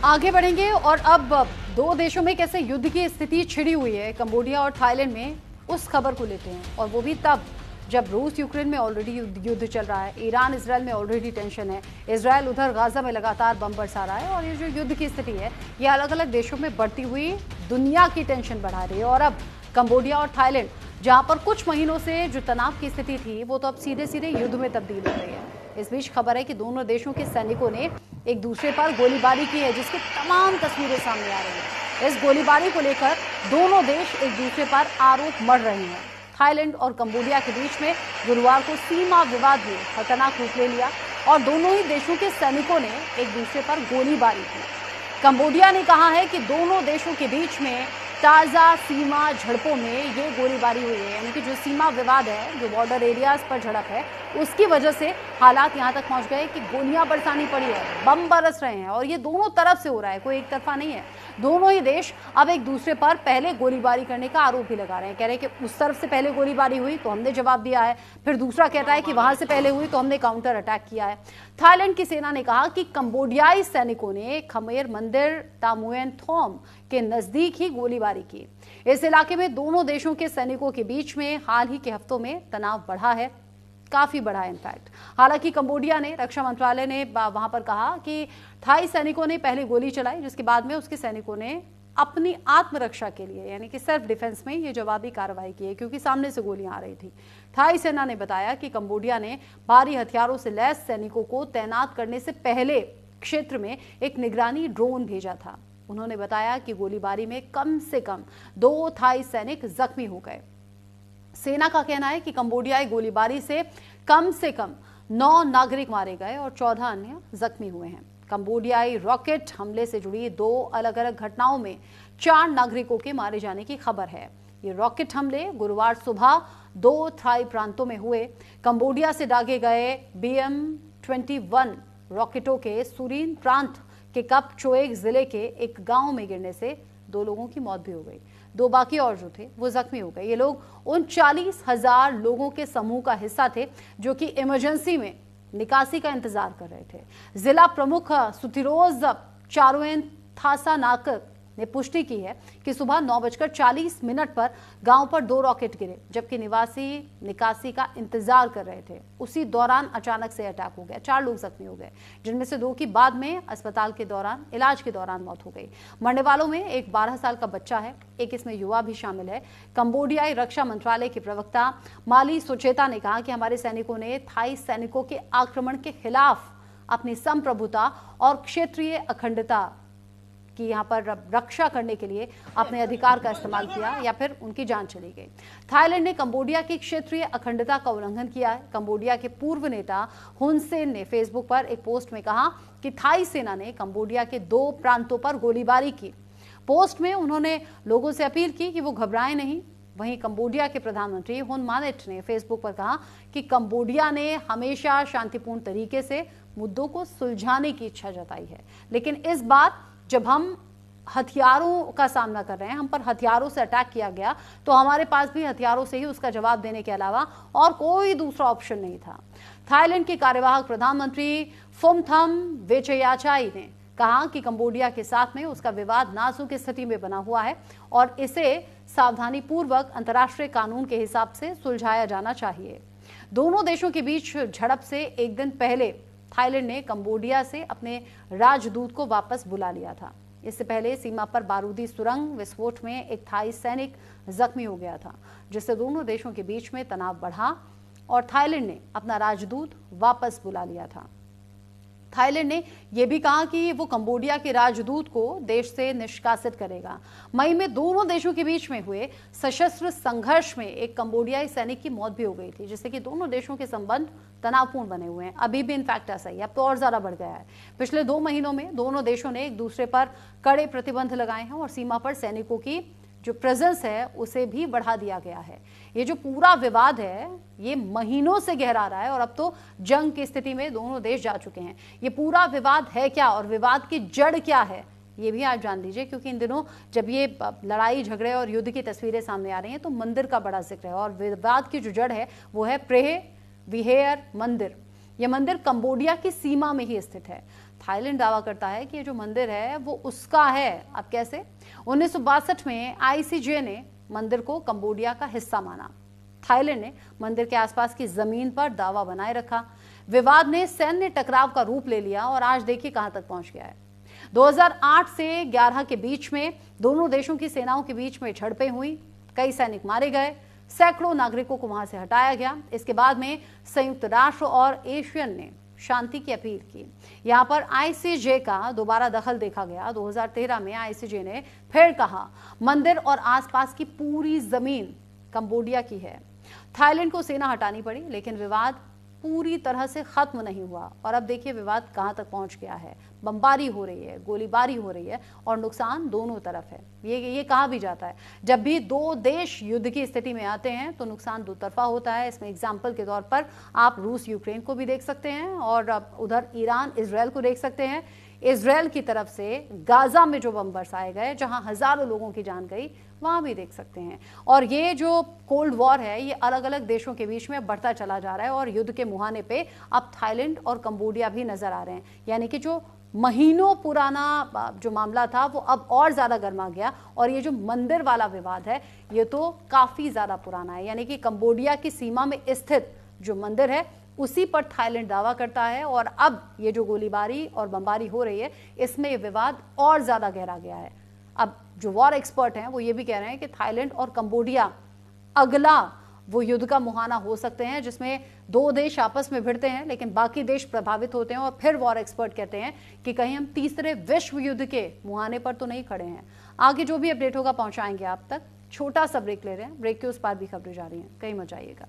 आगे बढ़ेंगे और अब दो देशों में कैसे युद्ध की स्थिति छिड़ी हुई है कंबोडिया और थाईलैंड में, उस खबर को लेते हैं। और वो भी तब जब रूस यूक्रेन में ऑलरेडी युद्ध चल रहा है, ईरान इसराइल में ऑलरेडी टेंशन है, इसराइल उधर गाजा में लगातार बम बरसा रहा है। और ये जो युद्ध की स्थिति है ये अलग अलग देशों में बढ़ती हुई दुनिया की टेंशन बढ़ा रही है। और अब कंबोडिया और थाईलैंड, जहां पर कुछ महीनों से जो तनाव की स्थिति थी वो तो अब सीधे सीधे युद्ध में तब्दील हो रही है। इस बीच खबर है कि दोनों देशों के सैनिकों ने एक दूसरे पर गोलीबारी की है, जिसकी तमाम तस्वीरें सामने आ रही है। इस गोलीबारी को लेकर दोनों देश एक दूसरे पर आरोप मढ़ रहे हैं। थाईलैंड और कंबोडिया के बीच में गुरुवार को सीमा विवाद ने खतरनाक रूप ले लिया और दोनों ही देशों के सैनिकों ने एक दूसरे पर गोलीबारी की। कंबोडिया ने कहा है कि दोनों देशों के बीच में ताज़ा सीमा झड़पों में ये गोलीबारी हुई है, यानी कि जो सीमा विवाद है, जो बॉर्डर एरियाज पर झड़प है, उसकी वजह से हालात यहाँ तक पहुँच गए कि गोलियां बरसानी पड़ी है, बम बरस रहे हैं। और ये दोनों तरफ से हो रहा है, कोई एक तरफा नहीं है। दोनों ही देश अब एक दूसरे पर पहले गोलीबारी करने का आरोप भी लगा रहे हैं। कह रहे हैं कि उस तरफ से पहले गोलीबारी हुई तो हमने जवाब दिया है, फिर दूसरा कहता है कि वहां से पहले हुई तो हमने काउंटर अटैक किया है। थाईलैंड की सेना ने कहा कि कंबोडियाई सैनिकों ने खमेर मंदिर तामुएन थोम के नजदीक ही गोलीबारी की। इस इलाके में दोनों देशों के सैनिकों के बीच में हाल ही के हफ्तों में तनाव बढ़ा है, काफी बढ़ा है इनफैक्ट। हालांकि कंबोडिया ने, रक्षा मंत्रालय ने वहां पर कहा कि थाई सैनिकों ने पहले गोली चलाई, जिसके बाद में उसके सैनिकों ने अपनी आत्मरक्षा के लिए, यानी कि सेल्फ डिफेंस में ये जवाबी कार्रवाई की है, क्योंकि सामने से गोलियां आ रही थी। थाई सेना ने बताया कि कंबोडिया ने भारी हथियारों से लैस सैनिकों को तैनात करने से पहले क्षेत्र में एक निगरानी ड्रोन भेजा था। उन्होंने बताया कि गोलीबारी में कम से कम 2 थाई सैनिक जख्मी हो गए। सेना का कहना है कि कंबोडियाई गोलीबारी से कम 9 नागरिक मारे गए और 14 अन्य जख्मी हुए हैं। कंबोडियाई रॉकेट हमले से जुड़ी 2 अलग अलग घटनाओं में 4 नागरिकों के मारे जाने की खबर है। ये रॉकेट हमले गुरुवार सुबह 2 थाई प्रांतों में हुए। कंबोडिया से दागे गए BM-21 रॉकेटों के सुरीन प्रांत के कप चोएग जिले के एक गांव में गिरने से 2 लोगों की मौत भी हो गई। 2 बाकी और जो थे वो जख्मी हो गए। ये लोग उन 40,000 लोगों के समूह का हिस्सा थे जो कि इमरजेंसी में निकासी का इंतजार कर रहे थे। जिला प्रमुख सुथिरोज चारुएन थासा नाकक ने पुष्टि की है कि सुबह 9:40 पर गांव पर 2 रॉकेट गिरे, जबकि निवासी निकासी का इंतजार कर रहे थे। उसी दौरान अचानक से अटैक हो गया, 4 लोग जख्मी हो गए, जिनमें से 2 की बाद में अस्पताल के दौरान इलाज के दौरान मौत हो गई। मरने वालों में एक 12 साल का बच्चा है, एक इसमें युवा भी शामिल है। कंबोडियाई रक्षा मंत्रालय के प्रवक्ता माली सोचेता ने कहा कि हमारे सैनिकों ने थाई सैनिकों के आक्रमण के खिलाफ अपनी संप्रभुता और क्षेत्रीय अखंडता कि यहाँ पर रक्षा करने के लिए अपने अधिकार का इस्तेमाल किया या फिर उनकी जान चली गई। थाईलैंड ने कंबोडिया की क्षेत्रीय अखंडता का उल्लंघन किया है। कंबोडिया के पूर्व नेता हुन सेन ने फेसबुक पर एक पोस्ट में कहा कि थाई सेना ने कंबोडिया के 2 प्रांतों पर गोलीबारी की। पोस्ट में उन्होंने लोगों से अपील की कि वो घबराएं नहीं। वहीं कंबोडिया के प्रधानमंत्री हुन मानेट ने फेसबुक पर कहा कि कंबोडिया ने हमेशा शांतिपूर्ण तरीके से मुद्दों को सुलझाने की इच्छा जताई है, लेकिन इस बार जब हम हथियारों का सामना कर रहे हैं, हम पर हथियारों से अटैक किया गया, तो हमारे पास भी हथियारों से ही उसका जवाब देने के अलावा और कोई दूसरा ऑप्शन नहीं था। थाईलैंड के कार्यवाहक प्रधानमंत्री फुमथम वेचयाचाई ने कहा कि कंबोडिया के साथ में उसका विवाद नाजुक स्थिति में बना हुआ है और इसे सावधानी पूर्वक अंतर्राष्ट्रीय कानून के हिसाब से सुलझाया जाना चाहिए। दोनों देशों के बीच झड़प से एक दिन पहले थाईलैंड ने कंबोडिया से अपने राजदूत को वापस बुला लिया था। इससे पहले सीमा पर बारूदी सुरंग विस्फोट में एक थाई सैनिक जख्मी हो गया था, जिससे दोनों देशों के बीच में तनाव बढ़ा और थाईलैंड ने अपना राजदूत वापस बुला लिया था। थाईलैंड ने यह भी कहा कि वो कंबोडिया के राजदूत को देश से निष्कासित करेगा। मई में दोनों देशों के बीच में हुए सशस्त्र संघर्ष में एक कंबोडियाई सैनिक की मौत भी हो गई थी, जिससे कि दोनों देशों के संबंध तनावपूर्ण बने हुए हैं। अभी भी इनफैक्ट ऐसा ही, अब तो और ज्यादा बढ़ गया है। पिछले 2 महीनों में दोनों देशों ने एक दूसरे पर कड़े प्रतिबंध लगाए हैं और सीमा पर सैनिकों की जो प्रेजेंस है उसे भी बढ़ा दिया गया है। ये जो पूरा विवाद है ये महीनों से गहरा रहा है और अब तो जंग की स्थिति में दोनों देश जा चुके हैं। ये पूरा विवाद है क्या और विवाद की जड़ क्या है ये भी आप जान लीजिए, क्योंकि इन दिनों जब ये लड़ाई झगड़े और युद्ध की तस्वीरें सामने आ रही हैं तो मंदिर का बड़ा जिक्र है और विवाद की जो जड़ है वो है प्रेह विहेर मंदिर। यह मंदिर कंबोडिया की सीमा में ही स्थित है। थाईलैंड दावा करता है कि ये जो मंदिर है वो उसका है। अब कैसे? 1962 में आईसीजे ने मंदिर को कंबोडिया का हिस्सा माना। थाईलैंड ने मंदिर के आसपास की जमीन पर दावा बनाए रखा। विवाद ने सैन्य टकराव का रूप ले लिया और आज देखिए कहां तक पहुंच गया है। 2008 से 11 के बीच में दोनों देशों की सेनाओं के बीच में झड़पें हुई, कई सैनिक मारे गए, सैकड़ों नागरिकों को वहां से हटाया गया। इसके बाद में संयुक्त राष्ट्र और एशियन ने शांति की अपील की। यहां पर आईसीजे का दोबारा दखल देखा गया। 2013 में आईसीजे ने फिर कहा मंदिर और आसपास की पूरी जमीन कंबोडिया की है। थाईलैंड को सेना हटानी पड़ी, लेकिन विवाद पूरी तरह से खत्म नहीं हुआ और अब देखिए विवाद कहां तक पहुंच गया है। बमबारी हो रही है, गोलीबारी हो रही है और नुकसान दोनों तरफ है। ये कहा भी जाता है जब भी दो देश युद्ध की स्थिति में आते हैं तो नुकसान दो तरफा होता है। इसमें एग्जाम्पल के तौर पर आप रूस यूक्रेन को भी देख सकते हैं और उधर ईरान इजराइल को देख सकते हैं। इजराइल की तरफ से गाजा में जो बम बरसाए गए, जहां हजारों लोगों की जान गई, वहां भी देख सकते हैं। और ये जो कोल्ड वॉर है ये अलग अलग देशों के बीच में बढ़ता चला जा रहा है और युद्ध के मुहाने पे अब थाईलैंड और कंबोडिया भी नजर आ रहे हैं। यानी कि जो महीनों पुराना जो मामला था वो अब और ज्यादा गर्मा गया और ये जो मंदिर वाला विवाद है ये तो काफी ज्यादा पुराना है। यानी कि कंबोडिया की सीमा में स्थित जो मंदिर है उसी पर थाईलैंड दावा करता है और अब ये जो गोलीबारी और बमबारी हो रही है इसमें ये विवाद और ज्यादा गहरा गया है। अब जो वॉर एक्सपर्ट हैं वो ये भी कह रहे हैं कि थाईलैंड और कंबोडिया अगला वो युद्ध का मुहाना हो सकते हैं जिसमें दो देश आपस में भिड़ते हैं लेकिन बाकी देश प्रभावित होते हैं। और फिर वॉर एक्सपर्ट कहते हैं कि कहीं हम तीसरे विश्व युद्ध के मुहाने पर तो नहीं खड़े हैं। आगे जो भी अपडेट होगा पहुंचाएंगे आप तक। छोटा सा ब्रेक ले रहे हैं, ब्रेक के उस पार भी खबरें जा रही हैं, कहीं मत जाइएगा।